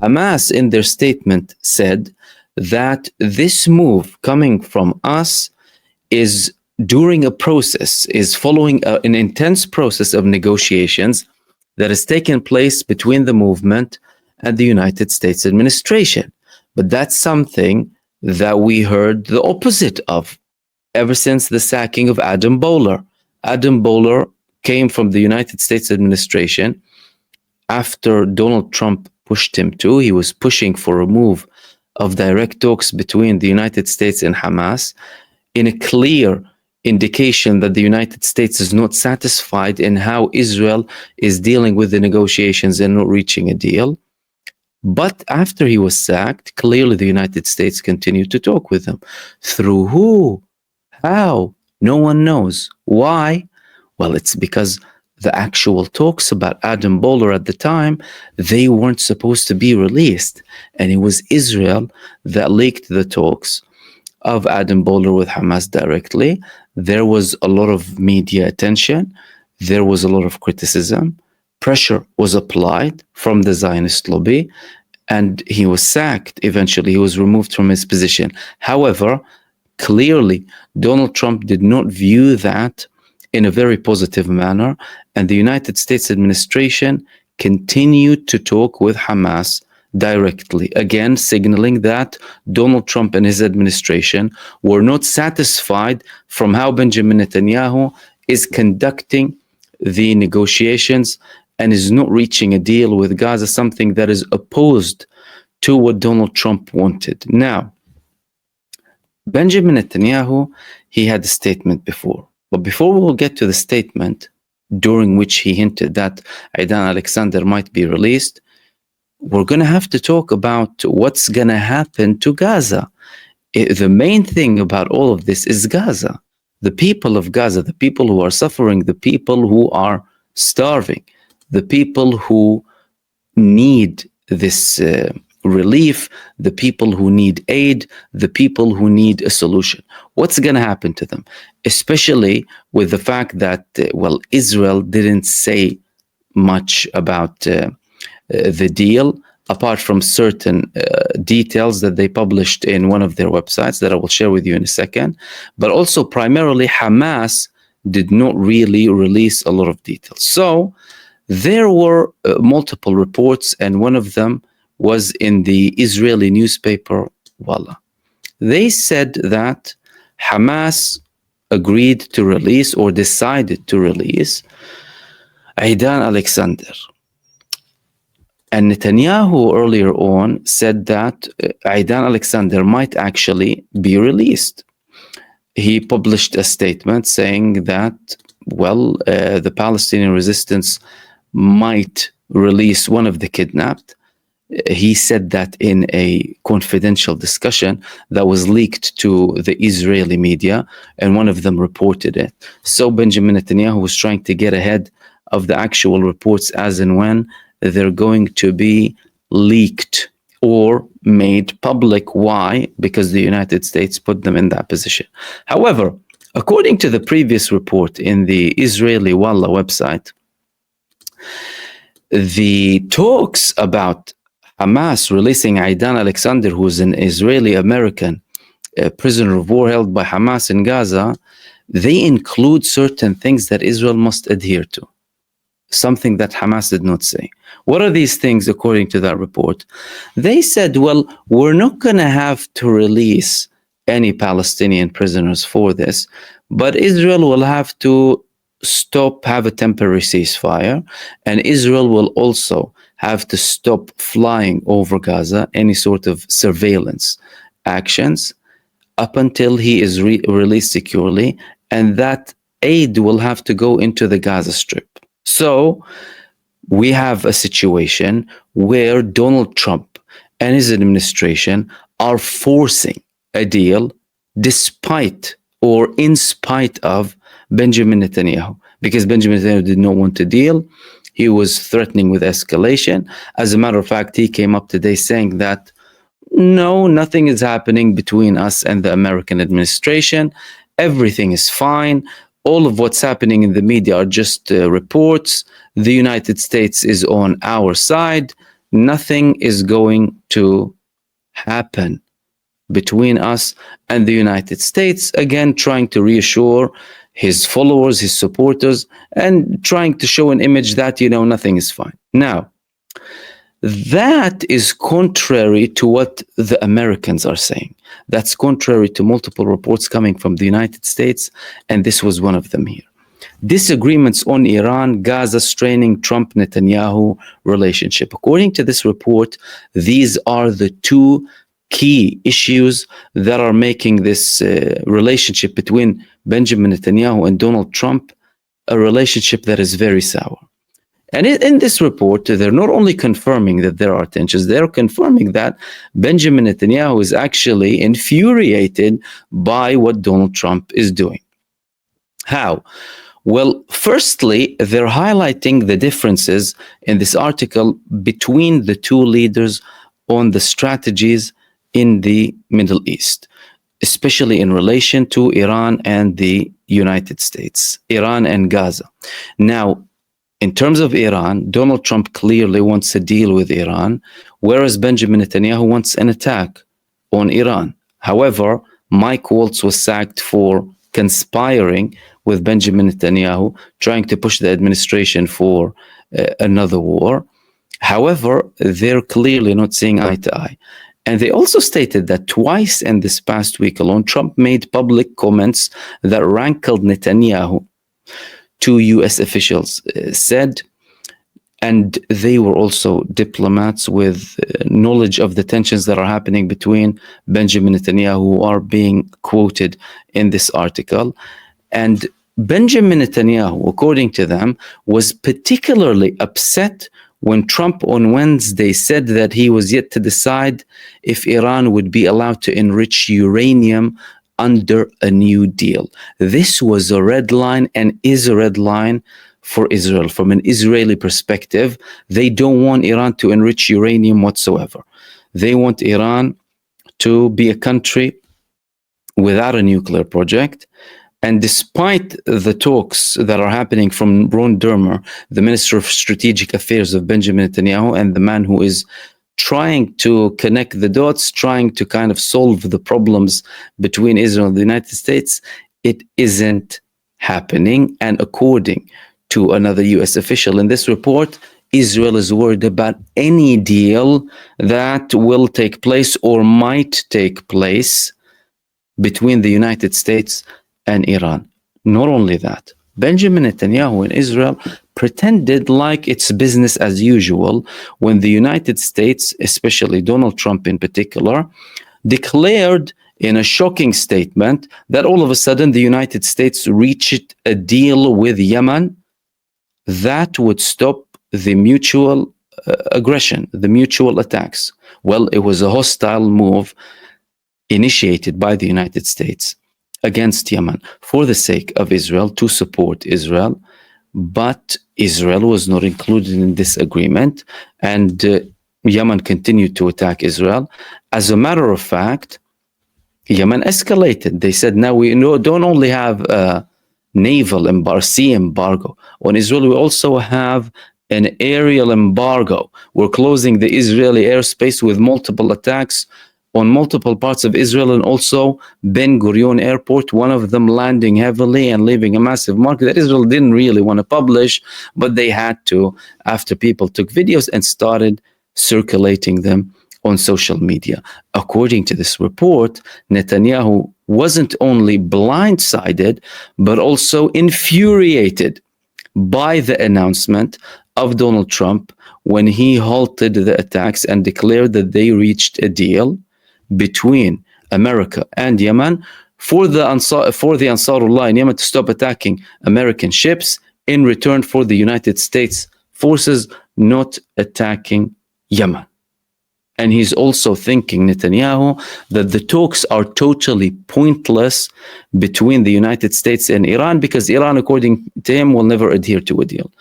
Hamas, in their statement, said that this move coming from us is during a process, is following an intense process of negotiations that has taken place between the movement and the United States administration. But that's something that we heard the opposite of ever since the sacking of Adam Bowler. Adam Bowler came from the United States administration after Donald Trump pushed him to. He was pushing for a move of direct talks between the United States and Hamas in a clear indication that the United States is not satisfied in how Israel is dealing with the negotiations and not reaching a deal. But after he was sacked, clearly the United States continued to talk with him. Through who? How? No one knows. Why? Well, it's because the actual talks about Adam Bowler at the time, they weren't supposed to be released. And it was Israel that leaked the talks of Adam Bowler with Hamas directly. There was a lot of media attention. There was a lot of criticism. Pressure was applied from the Zionist lobby, and he was sacked. Eventually, he was removed from his position. However, clearly, Donald Trump did not view that in a very positive manner, and the United States administration continued to talk with Hamas directly, again signaling that Donald Trump and his administration were not satisfied from how Benjamin Netanyahu is conducting the negotiations and is not reaching a deal with Gaza, something that is opposed to what Donald Trump wanted. Now, Benjamin Netanyahu, he had a statement before. But before we'll get to the statement during which he hinted that Aidan Alexander might be released, we're going to have to talk about what's going to happen to Gaza. The main thing about all of this is Gaza. The people of Gaza, the people who are suffering, the people who are starving, the people who need this relief, the people who need aid, the people who need a solution. What's going to happen to them? Especially with the fact that, Israel didn't say much about the deal, apart from certain details that they published in one of their websites that I will share with you in a second. But also primarily Hamas did not really release a lot of details. So there were multiple reports, and one of them was in the Israeli newspaper Walla. They said that Hamas agreed to release or decided to release Aidan Alexander. And Netanyahu earlier on said that Aidan Alexander might actually be released. He published a statement saying that, the Palestinian resistance might release one of the kidnapped. He said that in a confidential discussion that was leaked to the Israeli media, and one of them reported it. So Benjamin Netanyahu was trying to get ahead of the actual reports as and when they're going to be leaked or made public. Why? Because the United States put them in that position. However, according to the previous report in the Israeli Walla website, the talks about Hamas releasing Aidan Alexander, who's an Israeli-American prisoner of war held by Hamas in Gaza, they include certain things that Israel must adhere to. Something that Hamas did not say. What are these things according to that report? They said, we're not going to have to release any Palestinian prisoners for this, but Israel will have to have a temporary ceasefire, and Israel will also have to stop flying over Gaza, any sort of surveillance actions, up until he is released securely, and that aid will have to go into the Gaza Strip. So we have a situation where Donald Trump and his administration are forcing a deal despite or in spite of Benjamin Netanyahu, because Benjamin Netanyahu did not want to deal. He was threatening with escalation. As a matter of fact, he came up today saying that, no, nothing is happening between us and the American administration. Everything is fine. All of what's happening in the media are just reports. The United States is on our side. nothing is going to happen between us and the United States. Again, trying to reassure his followers, his supporters, and trying to show an image that, nothing is fine. Now, that is contrary to what the Americans are saying. That's contrary to multiple reports coming from the United States, and this was one of them here. Disagreements on Iran, Gaza straining Trump-Netanyahu relationship. According to this report, these are the two key issues that are making this relationship between Benjamin Netanyahu and Donald Trump a relationship that is very sour. And in this report, they're not only confirming that there are tensions, they're confirming that Benjamin Netanyahu is actually infuriated by what Donald Trump is doing. How? Well, firstly, they're highlighting the differences in this article between the two leaders on the strategies in the Middle East, especially in relation to Iran and the United States, Iran and Gaza. Now, in terms of Iran, Donald Trump clearly wants a deal with Iran, whereas Benjamin Netanyahu wants an attack on Iran. However, Mike Waltz was sacked for conspiring with Benjamin Netanyahu, trying to push the administration for another war. However, they're clearly not seeing eye to eye. And they also stated that twice in this past week alone, Trump made public comments that rankled Netanyahu. Two US officials said, and they were also diplomats with knowledge of the tensions that are happening between Benjamin Netanyahu, who are being quoted in this article. And Benjamin Netanyahu, according to them, was particularly upset when Trump on Wednesday said that he was yet to decide if Iran would be allowed to enrich uranium under a new deal. This was a red line and is a red line for Israel. From an Israeli perspective, they don't want Iran to enrich uranium whatsoever. They want Iran to be a country without a nuclear project. And despite the talks that are happening from Ron Dermer, the Minister of Strategic Affairs of Benjamin Netanyahu, and the man who is trying to connect the dots, trying to kind of solve the problems between Israel and the United States, it isn't happening. And according to another US official in this report, Israel is worried about any deal that will take place or might take place between the United States and Iran. Not only that, Benjamin Netanyahu in Israel pretended like it's business as usual when the United States, especially Donald Trump in particular, declared in a shocking statement that all of a sudden the United States reached a deal with Yemen that would stop the mutual aggression, the mutual attacks. Well, it was a hostile move initiated by the United States against Yemen for the sake of Israel, to support Israel. But Israel was not included in this agreement, and Yemen continued to attack Israel. As a matter of fact, Yemen escalated. They said, now we don't only have a naval embargo, sea embargo on Israel, we also have an aerial embargo. We're closing the Israeli airspace with multiple attacks on multiple parts of Israel, and also Ben Gurion Airport, one of them landing heavily and leaving a massive mark that Israel didn't really want to publish, but they had to after people took videos and started circulating them on social media. According to this report, Netanyahu wasn't only blindsided, but also infuriated by the announcement of Donald Trump when he halted the attacks and declared that they reached a deal between America and Yemen for the Ansarullah in Yemen to stop attacking American ships in return for the United States forces not attacking Yemen. And he's also thinking, Netanyahu, that the talks are totally pointless between the United States and Iran because Iran, according to him, will never adhere to a deal,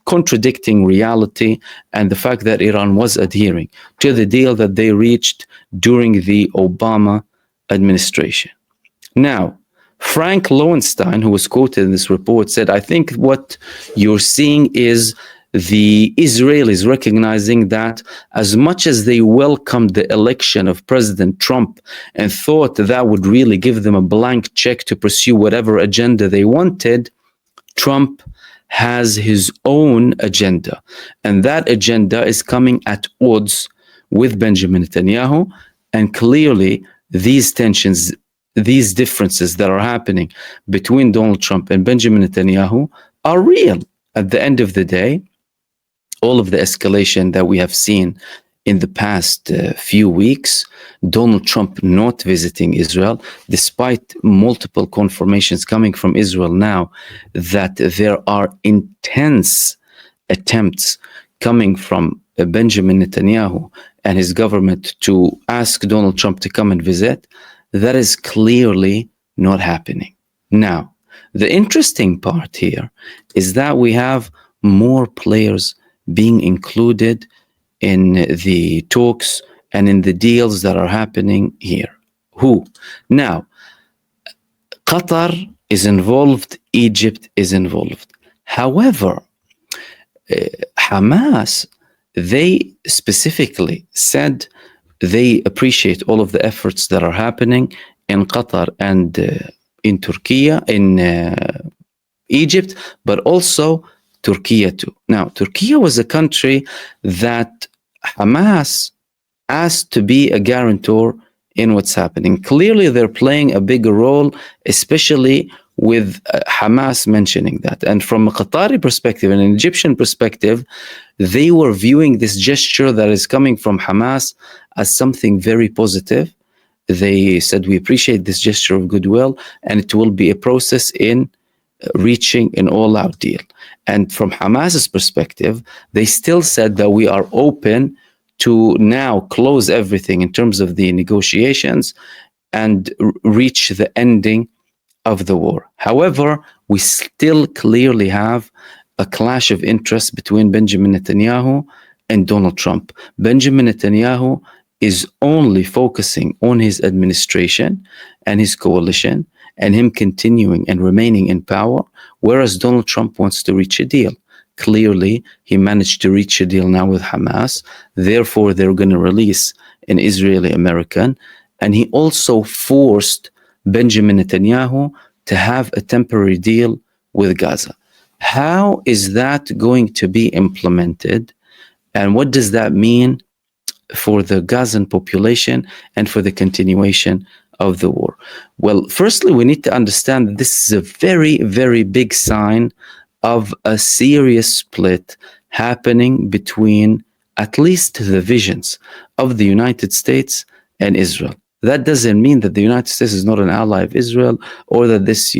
contradicting reality and the fact that Iran was adhering to the deal that they reached during the Obama administration. Now, Frank Lowenstein, who was quoted in this report, said, I think what you're seeing is the Israelis recognizing that as much as they welcomed the election of President Trump and thought that would really give them a blank check to pursue whatever agenda they wanted, Trump has his own agenda. And that agenda is coming at odds with Benjamin Netanyahu. And clearly, these tensions, these differences that are happening between Donald Trump and Benjamin Netanyahu are real. At the end of the day, all of the escalation that we have seen in the past few weeks, Donald Trump not visiting Israel, despite multiple confirmations coming from Israel now that there are intense attempts coming from Benjamin Netanyahu and his government to ask Donald Trump to come and visit, that is clearly not happening. Now, the interesting part here is that we have more players being included in the talks and in the deals that are happening here. Who? Now, Qatar is involved, Egypt is involved. However, Hamas, they specifically said they appreciate all of the efforts that are happening in Qatar and in Turkey, in Egypt, but also Turkey too. Now, Turkey was a country that Hamas asked to be a guarantor in what's happening. Clearly, they're playing a bigger role, especially with Hamas mentioning that. And from a Qatari perspective and an Egyptian perspective, they were viewing this gesture that is coming from Hamas as something very positive. They said, we appreciate this gesture of goodwill, and it will be a process in reaching an all-out deal. And from Hamas's perspective, they still said that we are open to now close everything in terms of the negotiations and reach the ending of the war. However, we still clearly have a clash of interests between Benjamin Netanyahu and Donald Trump. Benjamin Netanyahu is only focusing on his administration and his coalition and him continuing and remaining in power, whereas Donald Trump wants to reach a deal. Clearly, he managed to reach a deal now with Hamas. Therefore, they're going to release an Israeli American. And he also forced Benjamin Netanyahu to have a temporary deal with Gaza. How is that going to be implemented? And what does that mean for the Gazan population and for the continuation of the war? Well, firstly, we need to understand that this is a very, very big sign of a serious split happening between at least the visions of the United States and Israel. That doesn't mean that the United States is not an ally of Israel or that this,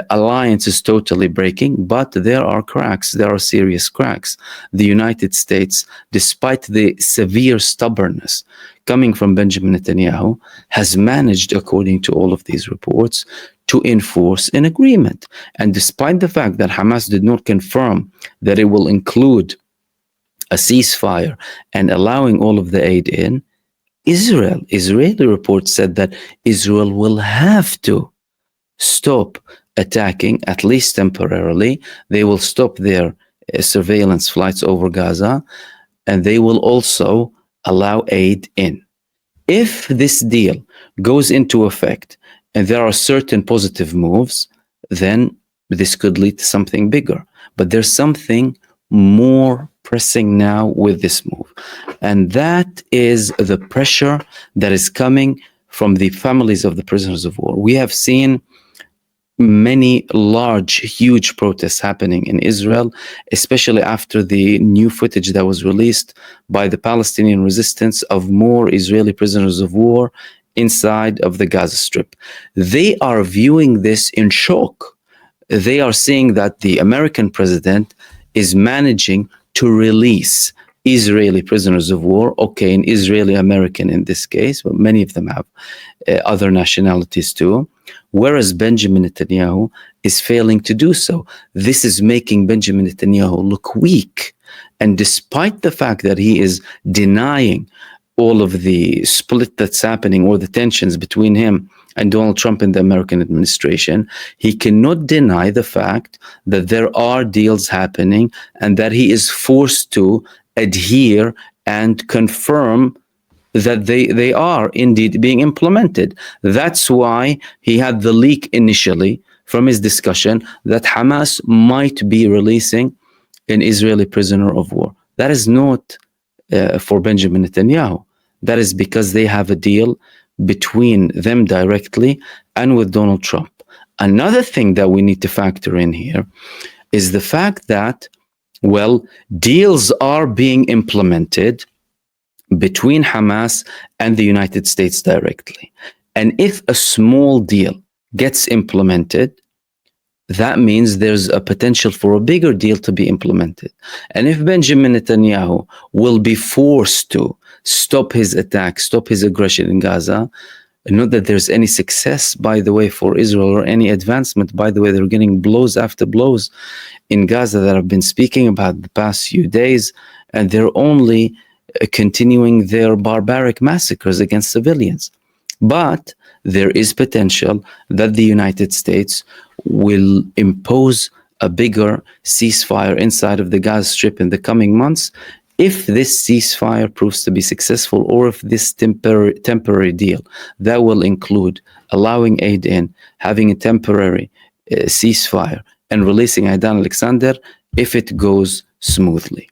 alliance is totally breaking, but there are cracks. There are serious cracks. The United States, despite the severe stubbornness coming from Benjamin Netanyahu, has managed, according to all of these reports, to enforce an agreement. And despite the fact that Hamas did not confirm that it will include a ceasefire and allowing all of the aid in, Israeli reports said that Israel will have to stop attacking, at least temporarily. They will stop their surveillance flights over Gaza, and they will also allow aid in. If this deal goes into effect and there are certain positive moves, then this could lead to something bigger. But there's something more pressing now with this move. And that is the pressure that is coming from the families of the prisoners of war. We have seen many large, huge protests happening in Israel, especially after the new footage that was released by the Palestinian resistance of more Israeli prisoners of war inside of the Gaza Strip. They are viewing this in shock. They are seeing that the American president is managing to release Israeli prisoners of war, okay, an Israeli American in this case, but many of them have other nationalities too, whereas Benjamin Netanyahu is failing to do so. This is making Benjamin Netanyahu look weak. And despite the fact that he is denying all of the split that's happening or the tensions between him and Donald Trump in the American administration, he cannot deny the fact that there are deals happening and that he is forced to adhere and confirm that they are indeed being implemented. That's why he had the leak initially from his discussion that Hamas might be releasing an Israeli prisoner of war. That is not for Benjamin Netanyahu. That is because they have a deal between them directly and with Donald Trump. Another thing that we need to factor in here is the fact that, well, deals are being implemented between Hamas and the United States directly. And if a small deal gets implemented, that means there's a potential for a bigger deal to be implemented. And if Benjamin Netanyahu will be forced to stop his attack, stop his aggression in Gaza, not that there's any success, by the way, for Israel or any advancement. By the way, they're getting blows after blows in Gaza that I've been speaking about the past few days, and they're only continuing their barbaric massacres against civilians. But there is potential that the United States will impose a bigger ceasefire inside of the Gaza Strip in the coming months if this ceasefire proves to be successful, or if this temporary deal that will include allowing aid in, having a temporary ceasefire, and releasing Aidan Alexander, if it goes smoothly.